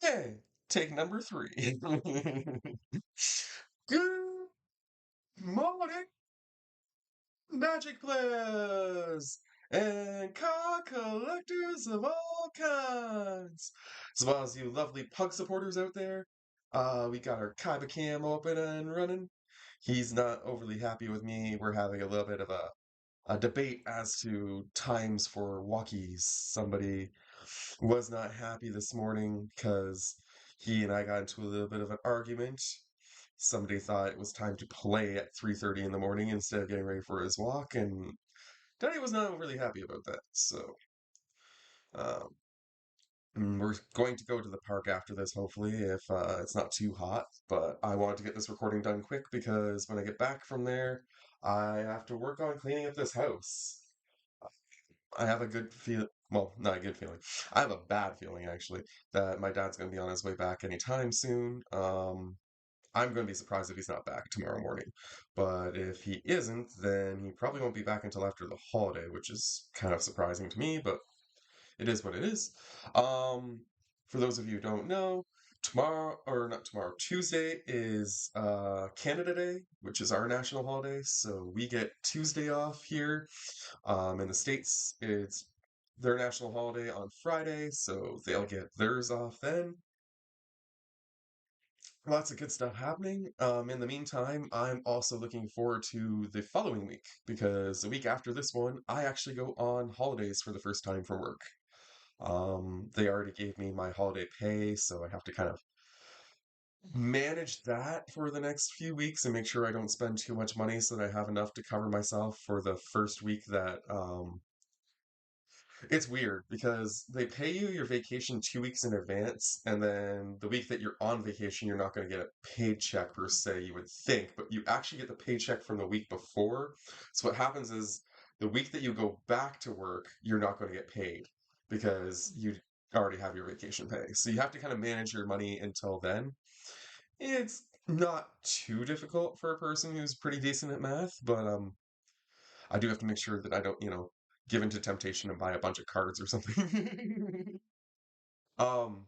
Okay, take number three. Good morning, magic players and card collectors of all kinds, as well as you lovely pug supporters out there. We got our Kaiba cam open and running. He's not overly happy with me. We're having a little bit of a debate as to times for walkies. Somebody was not happy this morning because he and I got into a little bit of an argument. Somebody thought it was time to play at 3:30 in the morning instead of getting ready for his walk, and Daddy was not really happy about that. So, um, we're going to go to the park after this, hopefully, if it's not too hot. But I wanted to get this recording done quick because when I get back from there, I have to work on cleaning up this house. I have a good feel. Well, not a good feeling. I have a bad feeling actually that my dad's going to be on his way back anytime soon. I'm going to be surprised if he's not back tomorrow morning. But if he isn't, then he probably won't be back until after the holiday, which is kind of surprising to me, but it is what it is. Um, for those of you who don't know, tomorrow, or not tomorrow, Tuesday is Canada Day, which is our national holiday. So we get Tuesday off here. In the States, it's their national holiday on Friday, so they'll get theirs off then. Lots of good stuff happening. In the meantime, I'm also looking forward to the following week because the week after this one, I actually go on holidays for the first time from work. They already gave me my holiday pay, so I have to kind of manage that for the next few weeks and make sure I don't spend too much money so that I have enough to cover myself for the first week that it's weird because they pay you your vacation 2 weeks in advance, and then the week that you're on vacation, you're not going to get a paycheck per se, you would think, but you actually get the paycheck from the week before. So what happens is the week that you go back to work, you're not going to get paid because you already have your vacation pay. So you have to kind of manage your money until then. It's not too difficult for a person who's pretty decent at math, but I do have to make sure that I don't, give into temptation and buy a bunch of cards or something. um,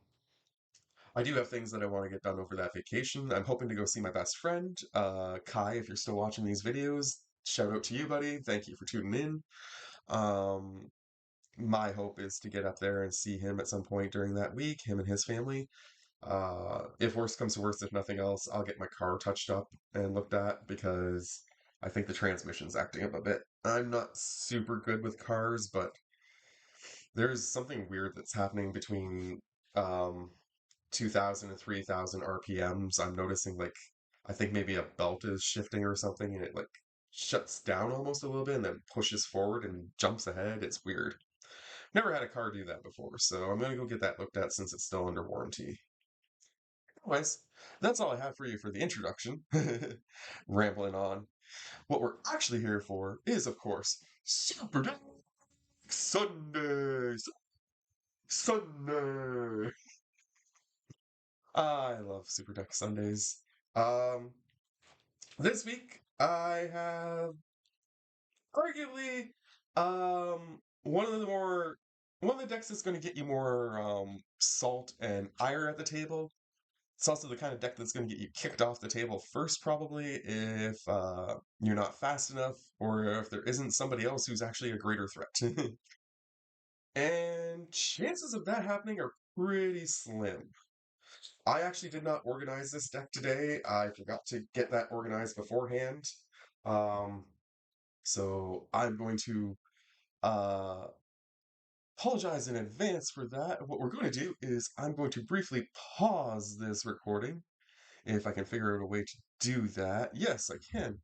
I do have things that I want to get done over that vacation. I'm hoping to go see my best friend, Kai. If you're still watching these videos, shout out to you, buddy. Thank you for tuning in. Um, my hope is to get up there and see him at some point during that week, him and his family. If worse comes to worse, if nothing else, I'll get my car touched up and looked at because I think the transmission's acting up a bit. I'm not super good with cars, but there's something weird that's happening between um 2000 and 3000 RPMs. I'm noticing like I think maybe a belt is shifting or something and it like shuts down almost a little bit and then pushes forward and jumps ahead. It's weird. Never had a car do that before, so I'm gonna go get that looked at since it's still under warranty. Anyways, that's all I have for you for the introduction. Rambling on. What we're actually here for is, of course, Super Deck Sundays. Sunday. I love Super Deck Sundays. Um, this week I have arguably one of the decks that's going to get you more salt and ire at the table. It's also the kind of deck that's going to get you kicked off the table first, probably, if you're not fast enough, or if there isn't somebody else who's actually a greater threat. And chances of that happening are pretty slim. I actually did not organize this deck today. I forgot to get that organized beforehand. Um, so I'm going to uh, apologize in advance for that. What we're going to do is I'm going to briefly pause this recording, if I can figure out a way to do that. Yes, I can.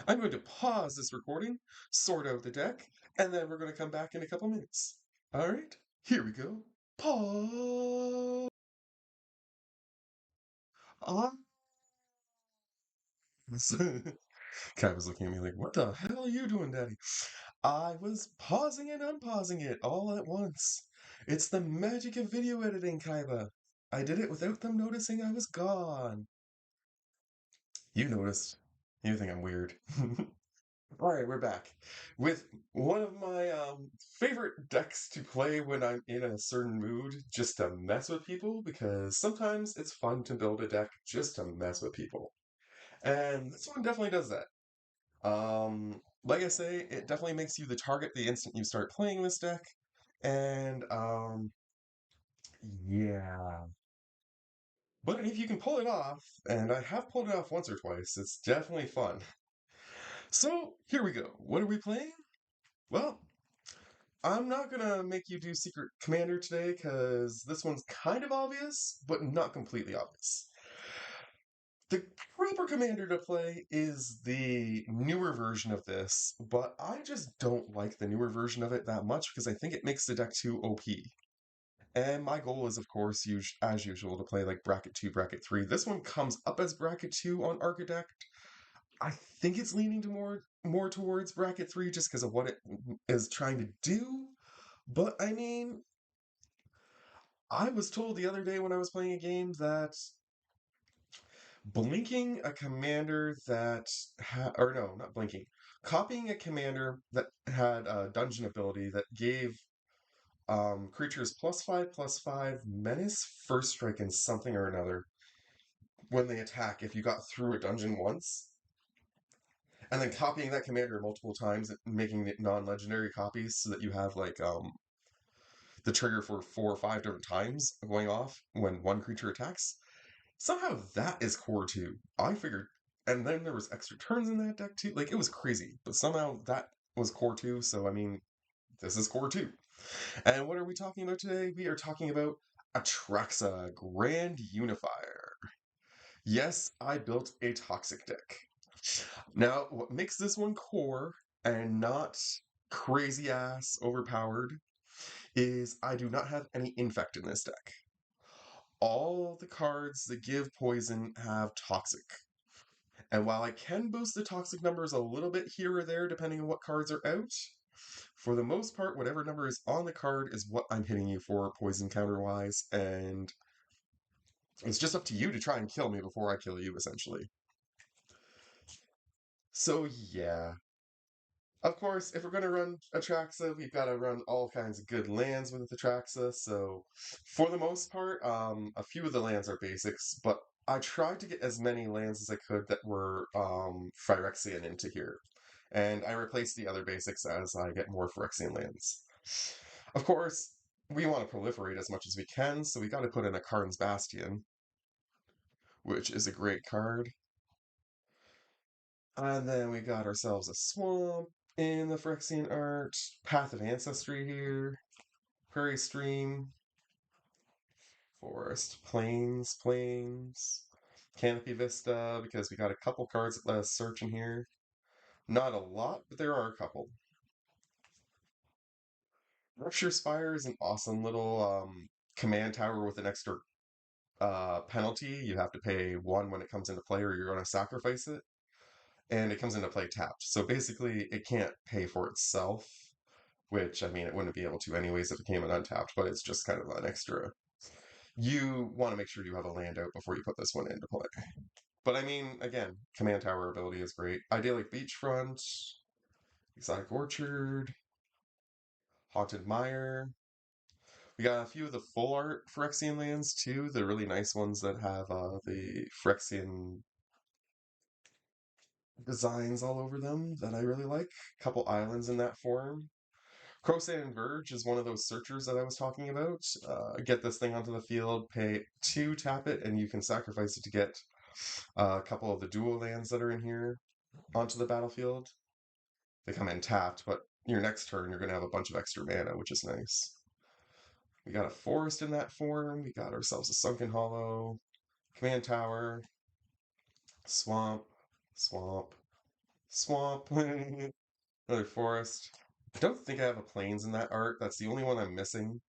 I'm going to pause this recording, sort out the deck, and then we're going to come back in a couple minutes. All right, here we go. Pause. Ah. Kai was looking at me like, "What the hell are you doing, Daddy?" I was pausing and unpausing it all at once. It's the magic of video editing, Kaiba. I did it without them noticing I was gone. You noticed. You think I'm weird. All right, we're back with one of my favorite decks to play when I'm in a certain mood, just to mess with people, because sometimes it's fun to build a deck just to mess with people. And this one definitely does that. Like I say, it definitely makes you the target the instant you start playing this deck. And yeah. But if you can pull it off, and I have pulled it off once or twice, it's definitely fun. So here we go. What are we playing? Well, I'm not gonna make you do Secret Commander today because this one's kind of obvious, but not completely obvious. The proper commander to play is the newer version of this, but I just don't like the newer version of it that much because I think it makes the deck too OP. And my goal is, of course, as usual, to play like bracket 2, bracket 3. This one comes up as bracket 2 on Architect. I think it's leaning to more towards bracket 3 just because of what it is trying to do. But I mean, I was told the other day when I was playing a game that blinking a commander that or no, not blinking, copying a commander that had a dungeon ability that gave creatures +5/+5 menace, first strike, and something or another when they attack if you got through a dungeon once, and then copying that commander multiple times and making it non-legendary copies so that you have like the trigger for 4 or 5 different times going off when one creature attacks. Somehow that is core too. I figured, and then there was extra turns in that deck too. Like it was crazy, but somehow that was core two. So I mean, this is core two. And what are we talking about today? We are talking about Atraxa Grand Unifier. Yes, I built a toxic deck. Now, what makes this one core and not crazy ass overpowered is I do not have any infect in this deck. All the cards that give poison have toxic. And while I can boost the toxic numbers a little bit here or there depending on what cards are out, for the most part, whatever number is on the card is what I'm hitting you for poison counter wise, and it's just up to you to try and kill me before I kill you, essentially. So yeah, of course, if we're going to run Atraxa, we've got to run all kinds of good lands with Atraxa. So, for the most part, a few of the lands are basics, but I tried to get as many lands as I could that were Phyrexian into here. And I replaced the other basics as I get more Phyrexian lands. Of course, we want to proliferate as much as we can, so we got to put in a Karn's Bastion, which is a great card. And then we got ourselves a swamp in the Phyrexian art, Path of Ancestry here, Prairie Stream, Forest, Plains, Canopy Vista, because we got a couple cards that let us search in here. Not a lot, but there are a couple. Rupture Spire is an awesome little command tower with an extra penalty. You have to pay 1 when it comes into play, or you're going to sacrifice it. And it comes into play tapped. So basically, it can't pay for itself, which, I mean, it wouldn't be able to anyways if it came in untapped, but it's just kind of an extra. You want to make sure you have a land out before you put this one into play. But I mean, again, command tower ability is great. Idyllic Beachfront, Exotic Orchard, Haunted Mire. We got a few of the full art Phyrexian lands too, the really nice ones that have the Phyrexian designs all over them that I really like. A couple islands in that form. Crowsand and Verge is one of those searchers that I was talking about. Get this thing onto the field, pay 2, tap it, and you can sacrifice it to get a couple of the dual lands that are in here onto the battlefield. They come in tapped, but your next turn you're going to have a bunch of extra mana, which is nice. We got a forest in that form. We got ourselves a Sunken Hollow, Command Tower, Swamp, Swamp, Swamp, another forest. I don't think I have a plains in that art. That's the only one I'm missing,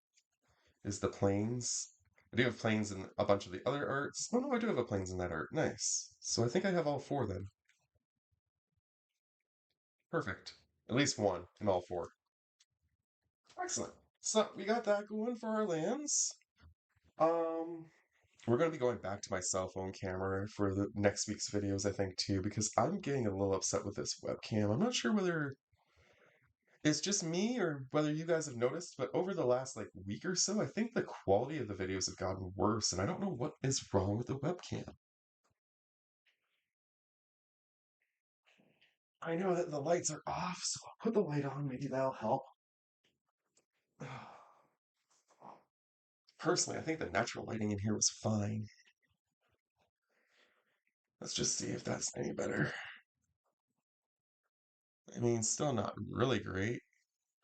is the plains. I do have plains in a bunch of the other arts. Oh no, I do have a plains in that art. Nice. So I think I have all 4 then. Perfect. At least 1 in all 4. Excellent. So we got that going for our lands. Um, We're going to be going back to my cell phone camera for the next week's videos, I think, too, because I'm getting a little upset with this webcam. I'm not sure whether it's just me or whether you guys have noticed, but over the last like week or so, I think the quality of the videos have gotten worse, and I don't know what is wrong with the webcam. I know that the lights are off, so I'll put the light on. Maybe that'll help. Personally, I think the natural lighting in here was fine. Let's just see if that's any better. I mean, still not really great.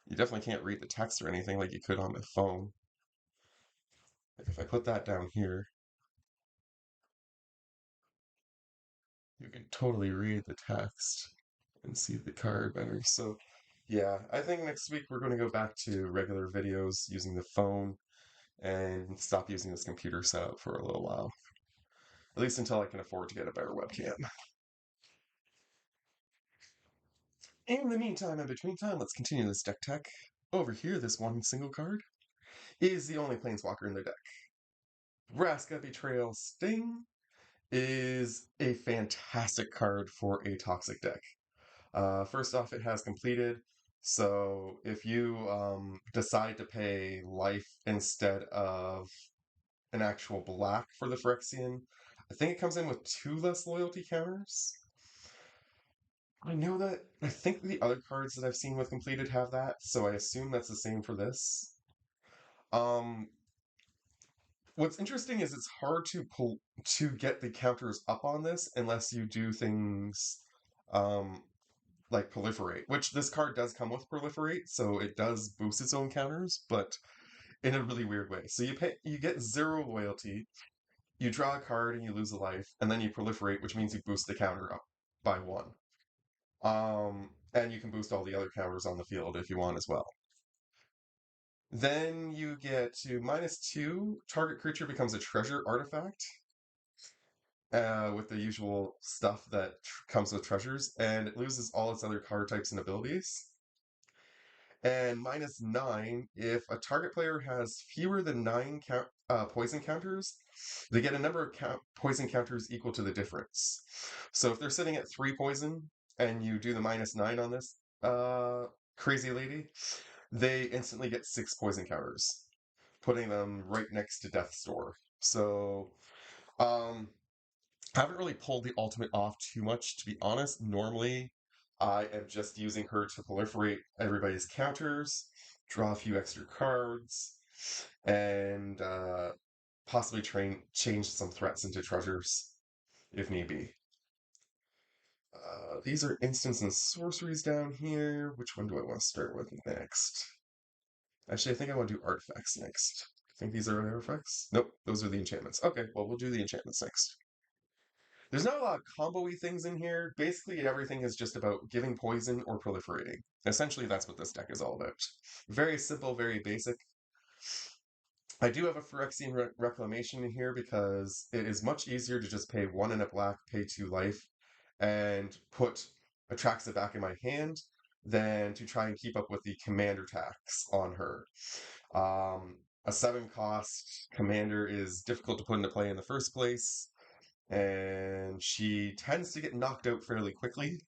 You definitely can't read the text or anything like you could on my phone. Like if I put that down here, you can totally read the text and see the card better. So, yeah, I think next week we're going to go back to regular videos using the phone and stop using this computer setup for a little while. At least until I can afford to get a better webcam. In the meantime, in between time, let's continue this deck tech. Over here, this one single card is the only planeswalker in the deck. Vraska Betrayal Sting is a fantastic card for a toxic deck. First off, it has completed, so if you decide to pay life instead of an actual black for the Phyrexian, I think it comes in with 2 less loyalty counters. I think the other cards that I've seen with completed have that, so I assume that's the same for this. Um, what's interesting is it's hard to get the counters up on this unless you do things um, like proliferate, which this card does come with proliferate, so it does boost its own counters, but in a really weird way. So you get 0 loyalty, you draw a card and you lose a life, and then you proliferate, which means you boost the counter up by 1. And you can boost all the other counters on the field if you want as well. Then you get to -2, target creature becomes a treasure artifact, with the usual stuff that comes with treasures, and it loses all its other card types and abilities. And -9, if a target player has fewer than 9 poison counters, they get a number of poison counters equal to the difference. So if they're sitting at 3 poison, and you do the -9 on this crazy lady, they instantly get 6 poison counters, putting them right next to Death's Door. So, um, haven't really pulled the ultimate off too much, to be honest. Normally, I am just using her to proliferate everybody's counters, draw a few extra cards, and possibly change some threats into treasures if need be. These are instants and sorceries down here. Which one do I want to start with next? Actually, I think I want to do artifacts next. I think these are artifacts? Nope, those are the enchantments. Okay, well, we'll do the enchantments next. There's not a lot of combo-y things in here. Basically, everything is just about giving poison or proliferating. Essentially, that's what this deck is all about. Very simple, very basic. I do have a Phyrexian Reclamation in here because it is much easier to just pay 1 and a black, pay 2 life, and put Atraxa back in my hand than to try and keep up with the commander tax on her. A 7 cost commander is difficult to put into play in the first place, and she tends to get knocked out fairly quickly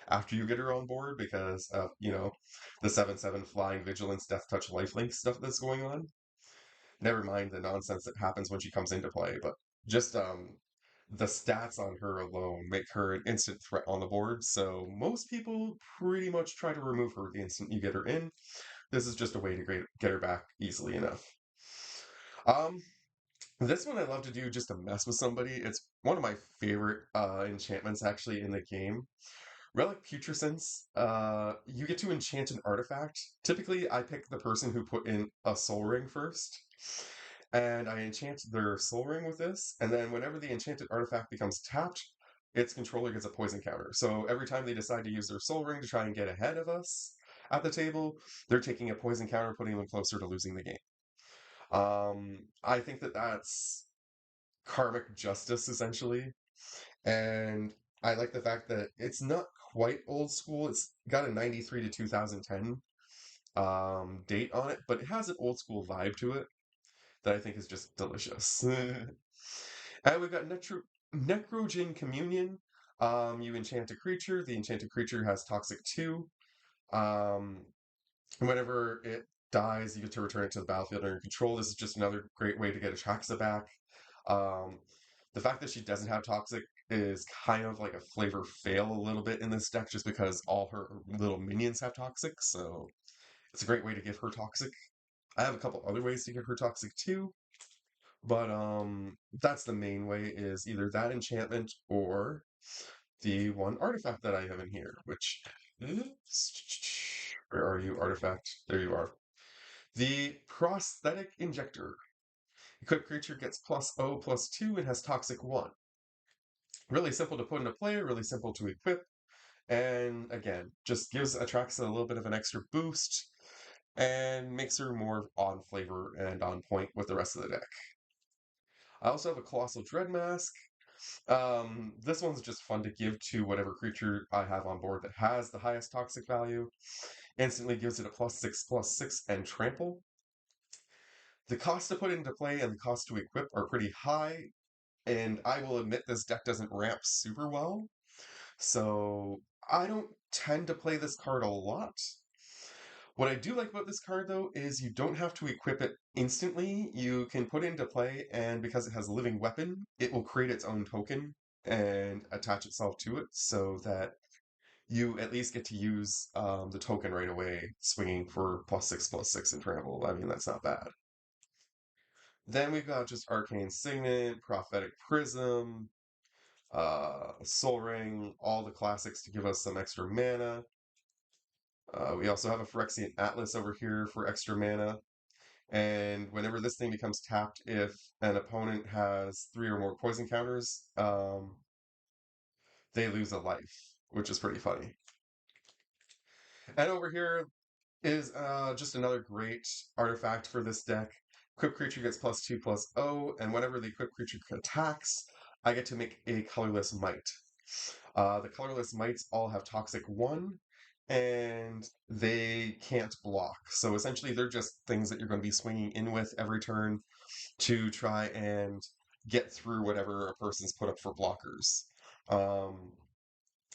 after you get her on board because of, the 7/7 flying vigilance, death touch, lifelink stuff that's going on. Never mind the nonsense that happens when she comes into play, but just the stats on her alone make her an instant threat on the board, so most people pretty much try to remove her the instant you get her in. This is just a way to get her back easily enough. Um, this one I love to do just to mess with somebody. It's one of my favorite enchantments actually in the game. Relic Putrescence, you get to enchant an artifact. Typically, I pick the person who put in a soul ring first, and I enchant their soul ring with this, and then whenever the enchanted artifact becomes tapped, its controller gets a poison counter. So every time they decide to use their soul ring to try and get ahead of us at the table, they're taking a poison counter, putting them closer to losing the game. I think that that's karmic justice, essentially. And I like the fact that it's not quite old school. It's got a 93 to 2010 date on it, but it has an old school vibe to it. that I think is just delicious. And we've got Necrogen Communion. You enchant a creature. The enchanted creature has Toxic 2. Um, Whenever it dies, you get to return it to the battlefield under your control. This is just another great way to get Atraxa back. Um, the fact that she doesn't have Toxic is kind of like a flavor fail a little bit in this deck just because all her little minions have Toxic, so it's a great way to give her Toxic. I have a couple other ways to give her Toxic too, but that's the main way is either that enchantment or the one artifact that I have in here, which is, where are you, artifact? There you are. The Prosthetic Injector. Equipped creature gets +0/+2 and has Toxic 1. Really simple to put into play, really simple to equip, and again, just gives Atraxa a little bit of an extra boost and makes her more on flavor and on point with the rest of the deck. I also have a Colossal Dread Mask. This one's just fun to give to whatever creature I have on board that has the highest toxic value. Instantly gives it a +6/+6 and trample. The cost to put into play and the cost to equip are pretty high, and I will admit this deck doesn't ramp super well, so I don't tend to play this card a lot. What I do like about this card, though, is you don't have to equip it instantly. You can put it into play, and because it has a living weapon, it will create its own token and attach itself to it so that you at least get to use the token right away, swinging for +6/+6 in trample. I mean, that's not bad. Then we've got just Arcane Signet, Prophetic Prism, Soul Ring, all the classics to give us some extra mana. We also have a Phyrexian Atlas over here for extra mana. And whenever this thing becomes tapped, if an opponent has 3 or more poison counters, they lose a life, which is pretty funny. And over here is just another great artifact for this deck. Equipped creature gets +2/+0, and whenever the equipped creature attacks, I get to make a colorless mite. The colorless mites all have Toxic 1, and they can't block. So essentially, they're just things that you're going to be swinging in with every turn to try and get through whatever a person's put up for blockers. Um,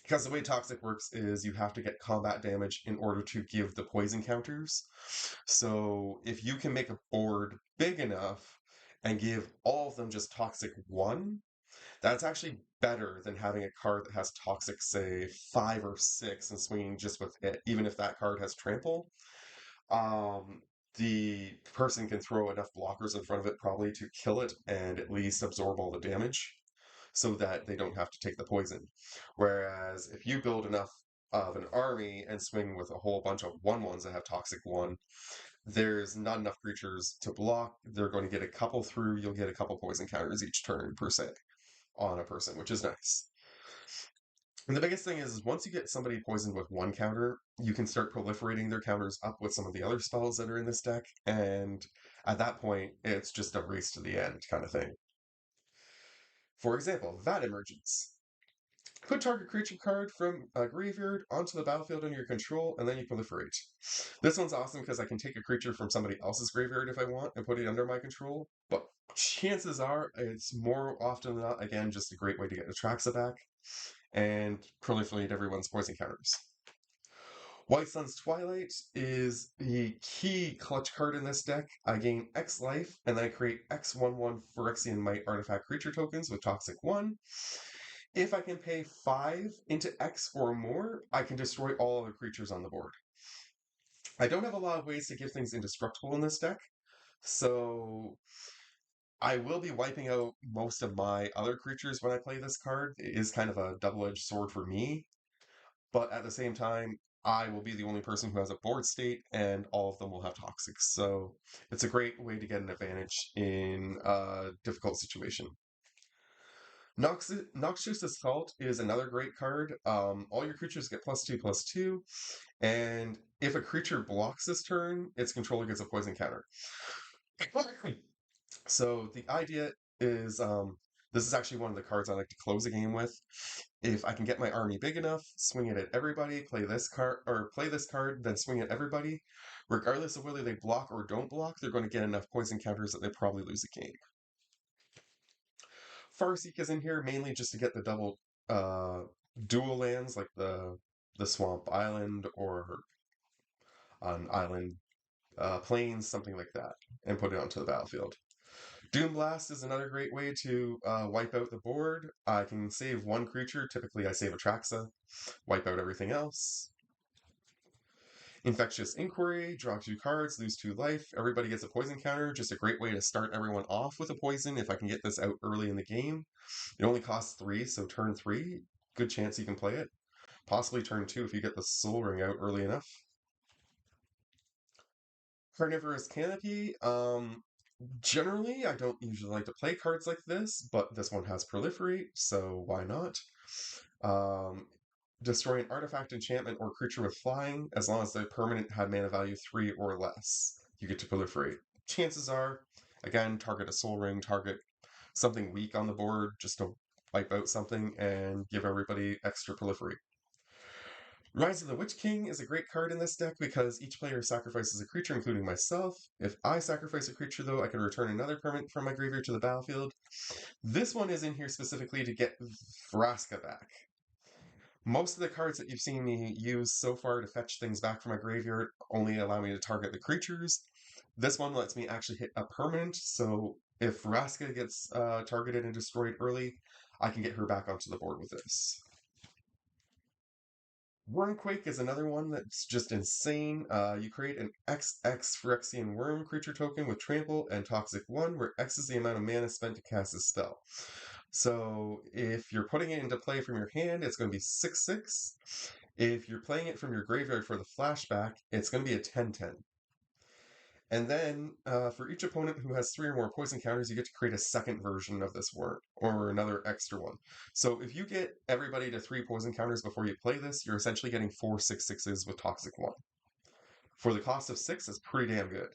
because the way Toxic works is you have to get combat damage in order to give the poison counters. So if you can make a board big enough and give all of them just Toxic 1, that's actually better than having a card that has Toxic, say, 5 or 6 and swinging just with it, even if that card has Trample. Um, the person can throw enough blockers in front of it probably to kill it and at least absorb all the damage so that they don't have to take the poison. Whereas if you build enough of an army and swing with a whole bunch of 1/1s that have Toxic 1, there's not enough creatures to block. They're going to get a couple through. You'll get a couple poison counters each turn, per se, on a person, which is nice. And the biggest thing is once you get somebody poisoned with one counter, you can start proliferating their counters up with some of the other spells that are in this deck, and at that point, it's just a race to the end kind of thing. For example, Vat Emergence. Put target creature card from a graveyard onto the battlefield under your control, and then you proliferate. This one's awesome because I can take a creature from somebody else's graveyard if I want and put it under my control, but chances are it's more often than not, again, just a great way to get Atraxa back and proliferate everyone's poison counters. White Sun's Twilight is the key clutch card in this deck. I gain X life, and then I create X/1/1 Phyrexian Might artifact creature tokens with Toxic 1. If I can pay 5 into X or more, I can destroy all other creatures on the board. I don't have a lot of ways to give things indestructible in this deck, so I will be wiping out most of my other creatures when I play this card. It is kind of a double-edged sword for me, but at the same time, I will be the only person who has a board state, and all of them will have toxics. So it's a great way to get an advantage in a difficult situation. Noxious Assault is another great card. All your creatures get +2/+2, and if a creature blocks this turn, its controller gets a poison counter. So the idea is, this is actually one of the cards I like to close a game with. If I can get my army big enough, swing it at everybody, play this card, then swing at everybody. Regardless of whether they block or don't block, they're going to get enough poison counters that they probably lose a game. Farseek is in here mainly just to get the double uh, dual lands like the Swamp Island or an Island Plains, something like that, and put it onto the battlefield. Doom Blast is another great way to wipe out the board. I can save one creature. Typically, I save Atraxa, wipe out everything else. Infectious Inquiry, draw 2 cards, lose 2 life. Everybody gets a poison counter. Just a great way to start everyone off with a poison if I can get this out early in the game. It only costs 3, so turn 3, good chance you can play it. Possibly turn 2 if you get the Soul Ring out early enough. Carnivorous Canopy. Generally, I don't usually like to play cards like this, but this one has Proliferate, so why not? Um, Destroy an artifact, enchantment, or creature with flying, as long as the permanent had mana value 3 or less. You get to proliferate. Chances are, again, target a Soul Ring, target something weak on the board just to wipe out something and give everybody extra proliferate. Rise of the Witch King is a great card in this deck because each player sacrifices a creature, including myself. If I sacrifice a creature, though, I can return another permanent from my graveyard to the battlefield. This one is in here specifically to get Vraska back. Most of the cards that you've seen me use so far to fetch things back from my graveyard only allow me to target the creatures. This one lets me actually hit a permanent, so if Vraska gets targeted and destroyed early, I can get her back onto the board with this. Wormquake is another one that's just insane. You create an XX Phyrexian Worm creature token with Trample and Toxic 1, where X is the amount of mana spent to cast a spell. So if you're putting it into play from your hand, it's going to be 6/6. If you're playing it from your graveyard for the flashback, it's going to be a 10/10. And then for each opponent who has 3 or more poison counters, you get to create a second version of this worm, or another extra one. So if you get everybody to 3 poison counters before you play this, you're essentially getting 4 6/6s with Toxic 1. For the cost of 6, it's pretty damn good.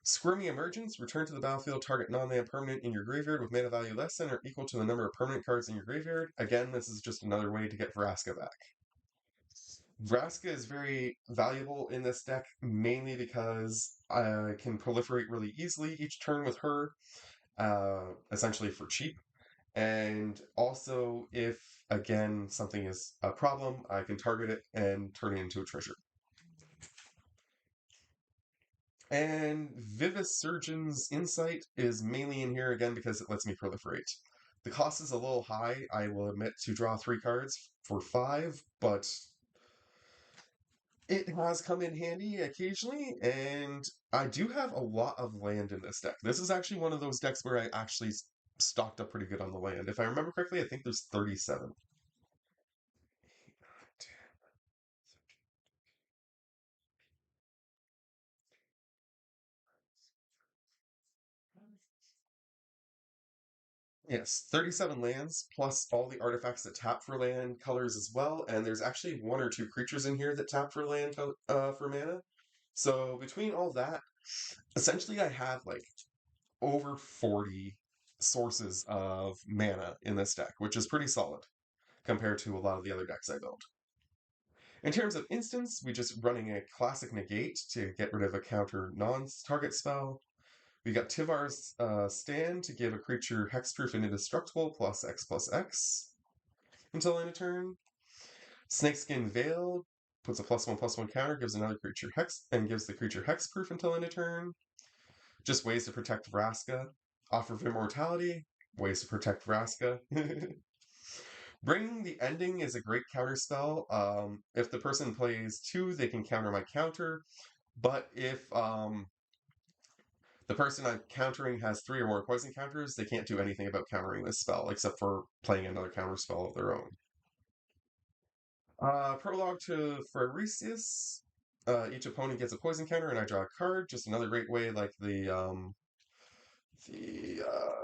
Squirmy Emergence, return to the battlefield, target non-land permanent in your graveyard with mana value less than or equal to the number of permanent cards in your graveyard. Again, this is just another way to get Vraska back. Vraska is very valuable in this deck, mainly because I can proliferate really easily each turn with her, essentially for cheap. And also, if, again, something is a problem, I can target it and turn it into a treasure. And Vivis Surgeon's Insight is mainly in here again because it lets me proliferate. The cost is a little high, I will admit, to draw 3 cards for 5, but it has come in handy occasionally, and I do have a lot of land in this deck. This is actually one of those decks where I actually stocked up pretty good on the land. If I remember correctly, I think there's 37. Yes, 37 lands, plus all the artifacts that tap for land colors as well, and there's actually 1 or 2 creatures in here that tap for land for mana. So between all that, essentially I have like over 40 sources of mana in this deck, which is pretty solid compared to a lot of the other decks I built. In terms of instance, we just running a classic negate to get rid of a counter non-target spell. We got Tivar's Stand to give a creature hexproof and indestructible +X/+X until end of turn. Snakeskin Veil puts a +1/+1 counter, gives another creature hex and gives the creature hexproof until end of turn. Just ways to protect Vraska. Offer of Immortality, ways to protect Vraska. Bringing the Ending is a great counter spell. If the person plays 2, they can counter my counter. But if the person I'm countering has 3 or more poison counters, they can't do anything about countering this spell, except for playing another counter spell of their own. Prologue to Pharesius. Each opponent gets a poison counter, and I draw a card. Just another great way, like the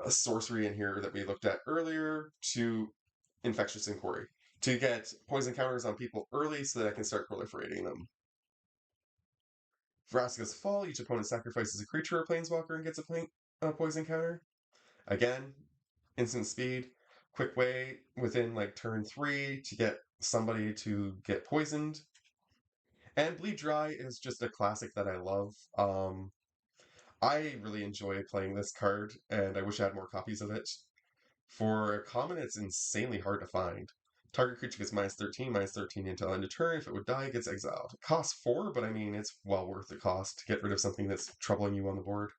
sorcery in here that we looked at earlier, to Infectious Inquiry. To get poison counters on people early so that I can start proliferating them. Vraska's Fall, each opponent sacrifices a creature or planeswalker and gets a poison counter. Again, instant speed. Quick way within like turn 3 to get somebody to get poisoned. And Bleed Dry is just a classic that I love. I really enjoy playing this card, and I wish I had more copies of it. For a common, it's insanely hard to find. Target creature gets minus 13 until end of turn. If it would die, it gets exiled. It costs 4, but I mean, it's well worth the cost to get rid of something that's troubling you on the board.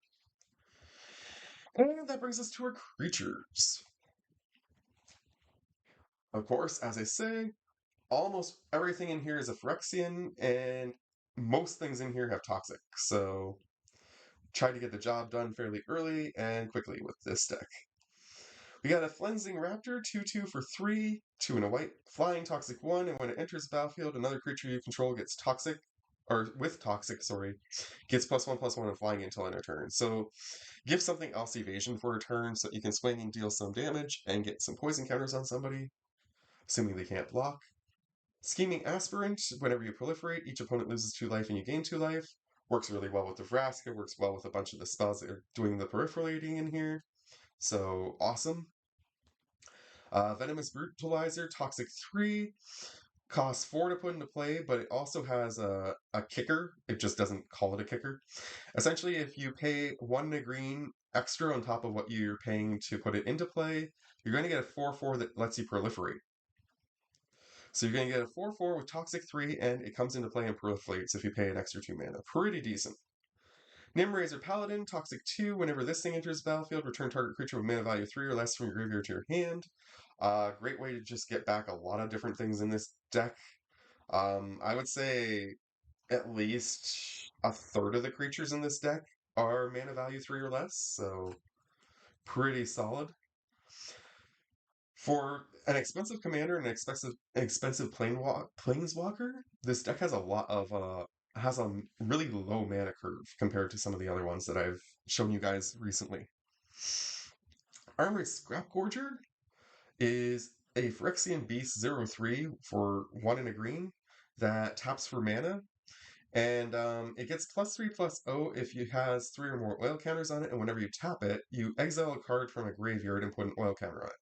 And that brings us to our creatures. Of course, as I say, almost everything in here is a Phyrexian, and most things in here have Toxic. So try to get the job done fairly early and quickly with this deck. We got a Flensing Raptor, 2/2 for 3, 2 and a white, flying Toxic 1, and when it enters the battlefield, another creature you control gets Toxic, or with Toxic, sorry, gets +1/+1 and flying until end of turn. So give something else evasion for a turn so that you can swing and deal some damage and get some poison counters on somebody, assuming they can't block. Scheming Aspirant, whenever you proliferate, each opponent loses 2 life and you gain 2 life. Works really well with the Vraska, works well with a bunch of the spells that are doing the proliferating in here. So awesome. Venomous Brutalizer, Toxic 3, costs 4 to put into play, but it also has a kicker. It just doesn't call it a kicker. Essentially, if you pay 1 and a green extra on top of what you're paying to put it into play, you're going to get a 4/4 that lets you proliferate. So you're going to get a 4/4 with Toxic 3, and it comes into play and proliferates if you pay an extra 2 mana. Pretty decent. Nimraiser Paladin, Toxic 2. Whenever this thing enters the battlefield, return target creature with mana value 3 or less from your graveyard to your hand. Great way to just get back a lot of different things in this deck. I would say at least a third of the creatures in this deck are mana value 3 or less, so pretty solid. For an expensive commander and an expensive planeswalker, this deck has a lot of has a really low mana curve compared to some of the other ones that I've shown you guys recently. Armored Scrapgorger is a Phyrexian Beast 0/3 for 1 and a green that taps for mana. And it gets +3/+0 if it has 3 or more oil counters on it, and whenever you tap it, you exile a card from a graveyard and put an oil counter on it.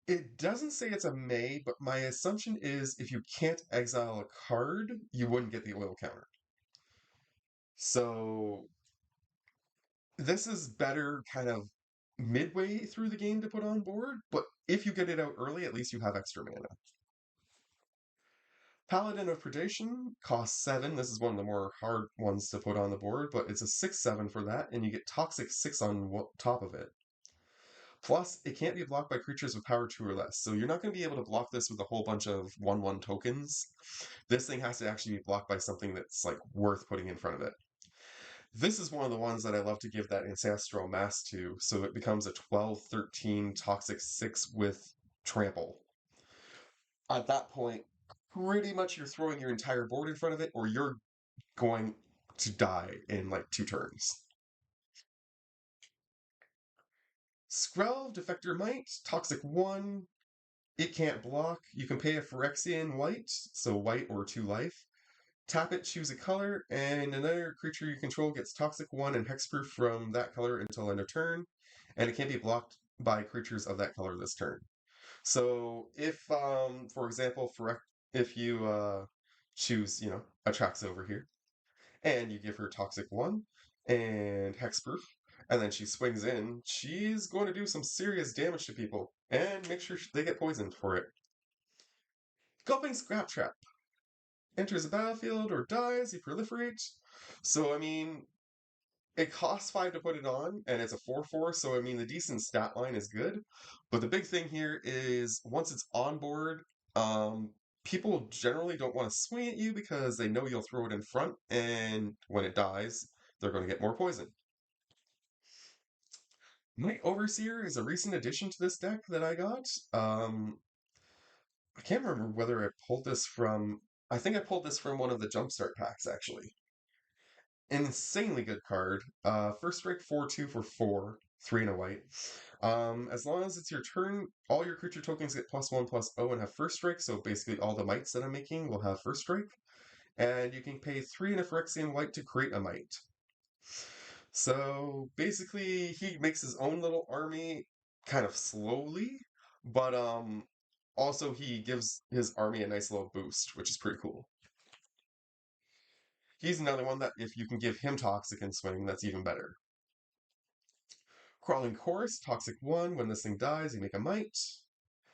It doesn't say it's a may, but my assumption is if you can't exile a card, you wouldn't get the oil counter. So this is better kind of midway through the game to put on board, but if you get it out early, at least you have extra mana. Paladin of Predation costs 7. This is one of the more hard ones to put on the board, but it's a 6/7 for that, and you get Toxic 6 on top of it. Plus, it can't be blocked by creatures with power 2 or less, so you're not going to be able to block this with a whole bunch of 1/1 tokens. This thing has to actually be blocked by something that's like worth putting in front of it. This is one of the ones that I love to give that Ancestral Mass to, so it becomes a 12/13 Toxic 6 with Trample. At that point, pretty much you're throwing your entire board in front of it, or you're going to die in like 2 turns. Skrelv, Defector Might, Toxic 1. It can't block. You can pay a Phyrexian white, so white or 2 life. Tap it, choose a color, and another creature you control gets Toxic 1 and Hexproof from that color until end of turn, and it can't be blocked by creatures of that color this turn. So if, for example, if you choose, Atraxa over here, and you give her Toxic 1 and Hexproof, and then she swings in, she's going to do some serious damage to people, and make sure they get poisoned for it. Gulping Scrap Trap. Enters the battlefield or dies, you proliferate. So, I mean, it costs 5 to put it on, and it's a 4/4, so I mean, the decent stat line is good. But the big thing here is once it's on board, people generally don't want to swing at you because they know you'll throw it in front, and when it dies, they're going to get more poison. Night Overseer is a recent addition to this deck that I got. I can't remember whether I pulled this from. I think I pulled this from one of the Jumpstart packs, actually. An insanely good card. First strike 4/2 for 4, 3 and a white. As long as it's your turn, all your creature tokens get +1/+0 and have first strike, so basically all the mites that I'm making will have first strike. And you can pay 3 and a Phyrexian white to create a mite. So basically, he makes his own little army kind of slowly, but also he gives his army a nice little boost, which is pretty cool. He's another one that if you can give him Toxic and Swing, that's even better. Crawling Chorus, Toxic 1. When this thing dies, you make a Might.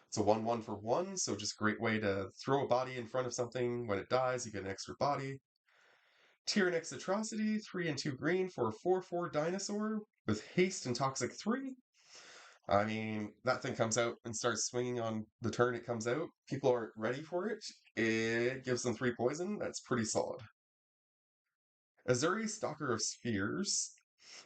It's a 1/1 for 1, so just a great way to throw a body in front of something. When it dies, you get an extra body. Tyrannix Atrocity, 3 and 2 green for a 4/4 dinosaur with haste and Toxic 3. I mean, that thing comes out and starts swinging on the turn it comes out. People aren't ready for it. It gives them 3 poison. That's pretty solid. Azuri, Stalker of Spheres.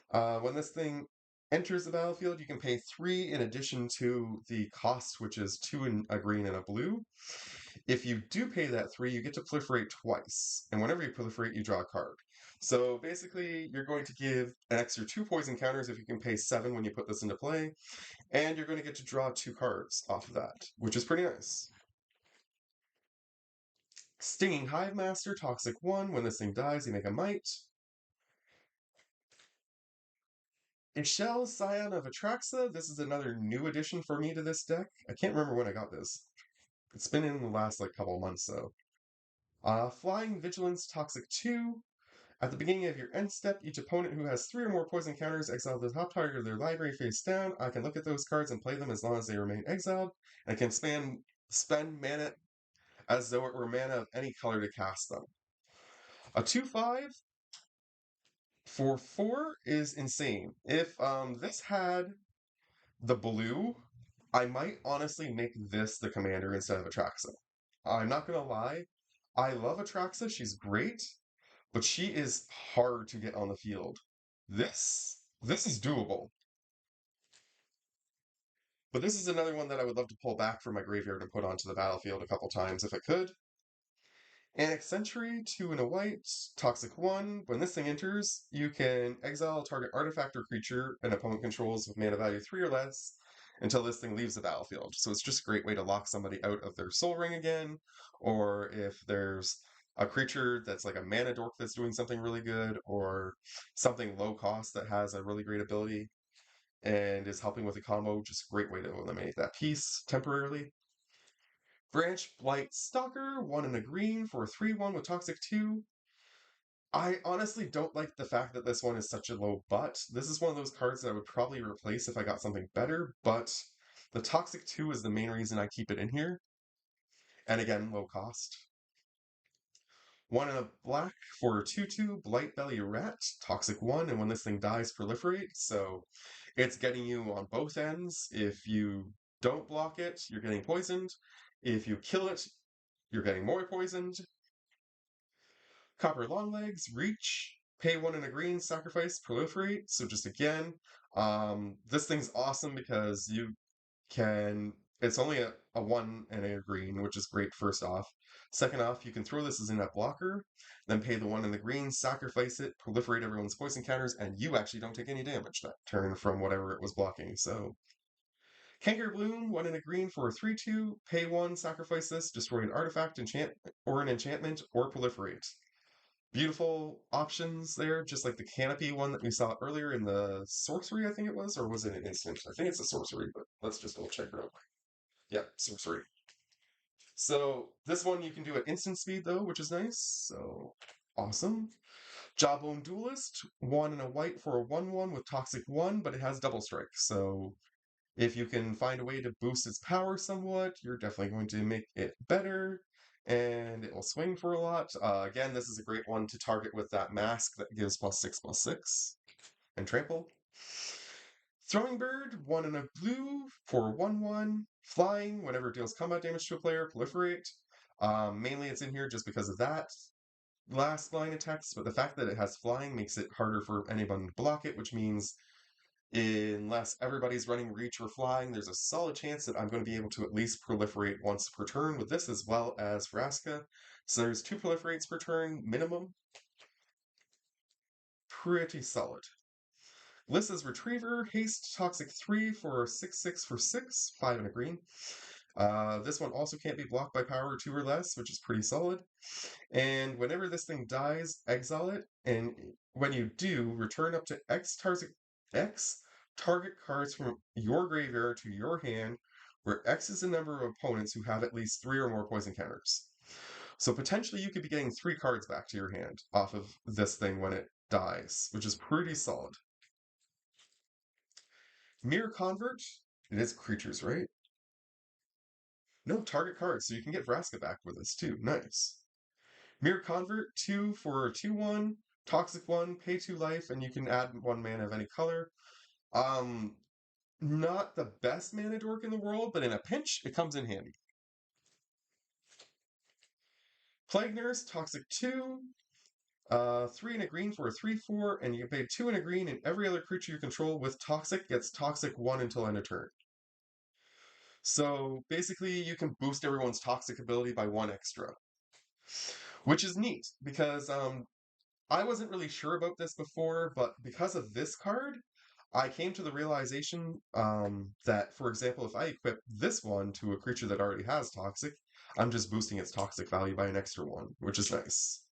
When this thing enters the battlefield, you can pay 3 in addition to the cost, which is 2 in a green and a blue. If you do pay that 3, you get to proliferate twice. And whenever you proliferate, you draw a card. So basically, you're going to give an extra 2 poison counters if you can pay 7 when you put this into play. And you're going to get to draw 2 cards off of that, which is pretty nice. Stinging Hive Master, Toxic 1. When this thing dies, you make a Might. Ishel, Scion of Atraxa. This is another new addition for me to this deck. I can't remember when I got this. It's been in the last couple months though. Flying Vigilance, Toxic 2. At the beginning of your end step, each opponent who has 3 or more poison counters exile the top target of their library face down. I can look at those cards and play them as long as they remain exiled. And I can spend mana as though it were mana of any color to cast them. A 2/5 for 4 is insane. If this had the blue, I might honestly make this the commander instead of Atraxa. I'm not gonna lie, I love Atraxa, she's great, but she is hard to get on the field. This is doable. But this is another one that I would love to pull back from my graveyard and put onto the battlefield a couple times if I could. Annex Sentry, 2 and a white, Toxic 1. When this thing enters, you can exile a target artifact or creature an opponent controls with mana value 3 or less until this thing leaves the battlefield. So it's just a great way to lock somebody out of their Soul Ring again, or if there's a creature that's like a mana dork that's doing something really good, or something low cost that has a really great ability and is helping with a combo, just a great way to eliminate that piece temporarily. Branch Blight Stalker, 1 and a green for a 3/1 with Toxic 2. I honestly don't like the fact that this one is such a low butt. This is one of those cards that I would probably replace if I got something better, but the Toxic 2 is the main reason I keep it in here. And again, low cost. 1 and a black for a 2/2 Blight Belly Rat, Toxic 1, and when this thing dies, proliferate. So it's getting you on both ends. If you don't block it, you're getting poisoned. If you kill it, you're getting more poisoned. Copper Longlegs, Reach, pay 1 and a green, sacrifice, proliferate. So just again, this thing's awesome because you can, it's only a 1 and a green, which is great first off. Second off, you can throw this as a net blocker, then pay the 1 and the green, sacrifice it, proliferate everyone's poison counters, and you actually don't take any damage that turn from whatever it was blocking. So Kanker Bloom, 1 and a green for a 3/2, pay 1, sacrifice this, destroy an artifact, an enchantment, or proliferate. Beautiful options there, just like the canopy one that we saw earlier in the sorcery, I think it was, or was it an instant? I think it's a sorcery, but let's just go check real quick. Yeah, sorcery. So this one you can do at instant speed though, which is nice. So awesome. Jawbone Duelist, 1 and a white for a 1/1 with Toxic 1, but it has double strike. So if you can find a way to boost its power somewhat, you're definitely going to make it better, and it will swing for a lot. Again, this is a great one to target with that mask that gives +6/+6 and trample. Throwing Bird, 1 and a blue for 1/1. Flying, whenever it deals combat damage to a player, proliferate. Mainly it's in here just because of that last line of text, but the fact that it has flying makes it harder for anyone to block it, which means unless everybody's running reach or flying, there's a solid chance that I'm going to be able to at least proliferate once per turn with this as well as Vraska. So there's 2 proliferates per turn minimum. Pretty solid. Lissa's Retriever, Haste, Toxic 3 for 6/6 for 6, 5 and a green. This one also can't be blocked by power 2 or less, which is pretty solid. And whenever this thing dies, exile it, and when you do, return up to X target cards from your graveyard to your hand, where X is the number of opponents who have at least 3 or more poison counters. So potentially you could be getting 3 cards back to your hand off of this thing when it dies, which is pretty solid. Mirror Convert, it is creatures, right? No, target cards, so you can get Vraska back with this too. Nice. Mirror Convert, 2 for a 2/1, Toxic 1, pay 2 life, and you can add 1 mana of any color. Not the best mana dork in the world, but in a pinch, it comes in handy. Plague Nurse, Toxic 2, 3 and a green for a 3/4, and you can pay 2 and a green, and every other creature you control with Toxic gets Toxic 1 until end of turn. So basically, you can boost everyone's Toxic ability by 1 extra, which is neat because I wasn't really sure about this before, but because of this card, I came to the realization that, for example, if I equip this one to a creature that already has Toxic, I'm just boosting its Toxic value by an extra 1, which is nice.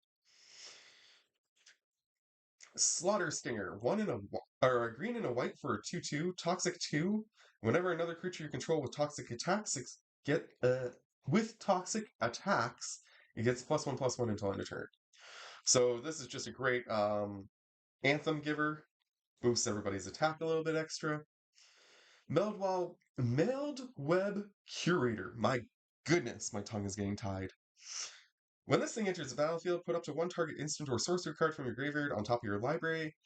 Slaughter Stinger, or a green and a white for a 2/2, Toxic 2. Whenever another creature you control with Toxic attacks it gets +1/+1 until end of turn. So this is just a great Anthem giver. Boosts everybody's attack a little bit extra. Meld Web Curator. My goodness, my tongue is getting tied. When this thing enters the battlefield, put up to 1 target instant or sorcery card from your graveyard on top of your library.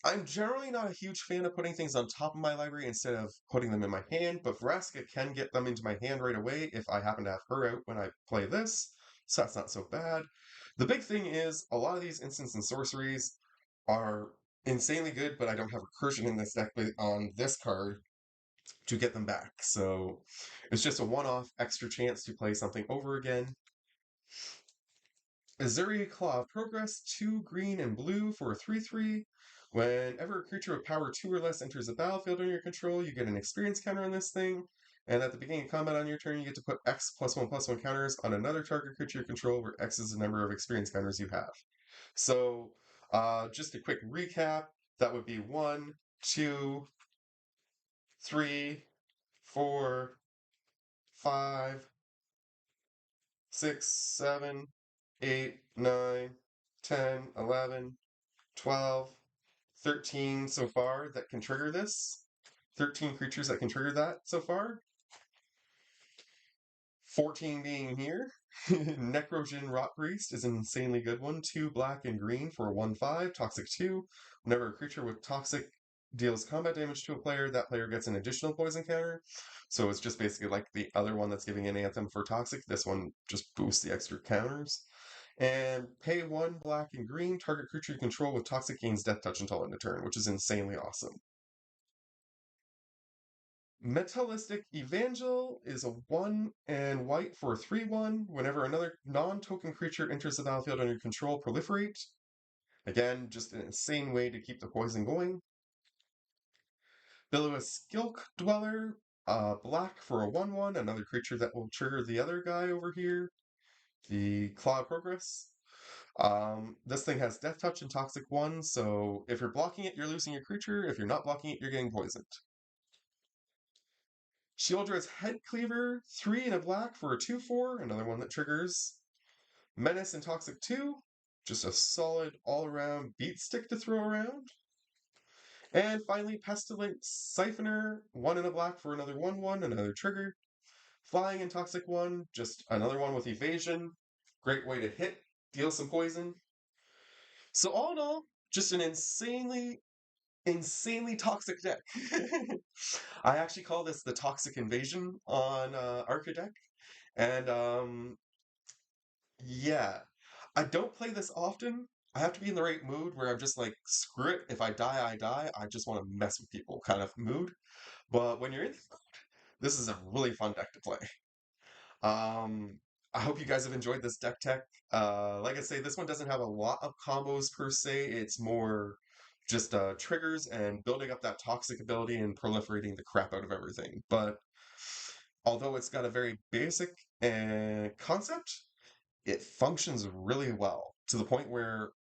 I'm generally not a huge fan of putting things on top of my library instead of putting them in my hand, but Vraska can get them into my hand right away if I happen to have her out when I play this, so that's not so bad. The big thing is, a lot of these instants and sorceries are insanely good, but I don't have recursion in this deck on this card to get them back. So it's just a one-off extra chance to play something over again. Azuri Claw of Progress, 2 green and blue for a 3/3. Whenever a creature with power 2 or less enters the battlefield under your control, you get an experience counter on this thing. And at the beginning of combat on your turn, you get to put X +1/+1 counters on another target creature you control, where X is the number of experience counters you have. So, just a quick recap, that would be 1, 2, 3, 4, 5, 6, 7, 8, 9, 10, 11, 12, 13 so far that can trigger this. 13 creatures that can trigger that so far. 14 being here. Necrogen Rot Priest is an insanely good one. 2 black and green for a 1/5, Toxic 2. Whenever a creature with Toxic deals combat damage to a player, that player gets an additional poison counter. So it's just basically like the other one that's giving an Anthem for Toxic. This one just boosts the extra counters. And pay 1 black and green, target creature you control with Toxic gains Death Touch until end of turn, which is insanely awesome. Metallistic Evangel is a 1 and white for a 3/1. Whenever another non-token creature enters the battlefield under your control, proliferate. Again, just an insane way to keep the poison going. Billows Skilk Dweller, black for a 1/1, another creature that will trigger the other guy over here. The Claw of Progress. This thing has Death Touch and Toxic 1, so if you're blocking it, you're losing your creature. If you're not blocking it, you're getting poisoned. Sheoldred's Head Cleaver, 3 and a black for a 2/4, another one that triggers. Menace and Toxic 2, just a solid all-around beat stick to throw around. And finally, Pestilent Siphoner, 1 and a black for another 1/1, another trigger. Flying and Toxic 1, just another one with evasion. Great way to hit, deal some poison. So all in all, just an insanely toxic deck. I actually call this the Toxic Invasion on Arca deck. And yeah, I don't play this often. I have to be in the right mood where I'm just like, screw it. If I die, I die. I just want to mess with people kind of mood. But when you're in this mood, this is a really fun deck to play. Um, I hope you guys have enjoyed this deck tech. Like I say, this one doesn't have a lot of combos per se. It's more just triggers and building up that toxic ability and proliferating the crap out of everything. But although it's got a very basic concept, it functions really well to the point where,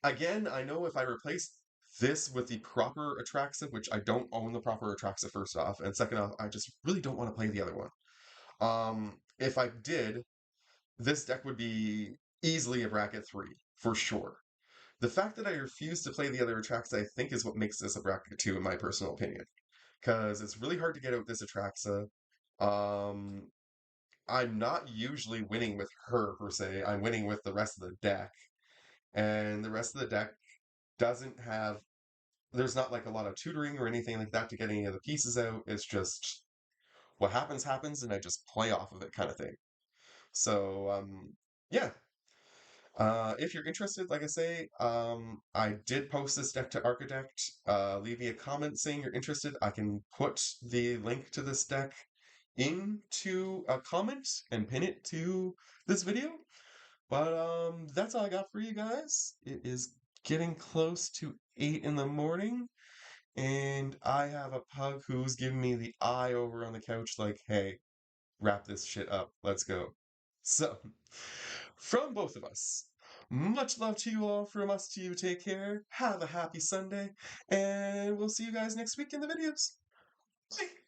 again, I know if I replace This with the proper Atraxa, which I don't own the proper Atraxa first off, and second off, I just really don't want to play the other one. If I did, this deck would be easily a bracket 3, for sure. The fact that I refuse to play the other Atraxa, I think, is what makes this a bracket 2, in my personal opinion. Because it's really hard to get out this Atraxa. Um, I'm not usually winning with her, per se. I'm winning with the rest of the deck. And the rest of the deck doesn't have, there's not like a lot of tutoring or anything like that to get any of the pieces out. It's just what happens, happens, and I just play off of it kind of thing. So, yeah. If you're interested, like I say, I did post this deck to Architect. Leave me a comment saying you're interested. I can put the link to this deck into a comment and pin it to this video. But that's all I got for you guys. It is getting close to 8 in the morning, and I have a pug who's giving me the eye over on the couch like, hey, wrap this shit up. Let's go. So, from both of us, much love to you all. From us to you, take care. Have a happy Sunday, and we'll see you guys next week in the videos. Bye.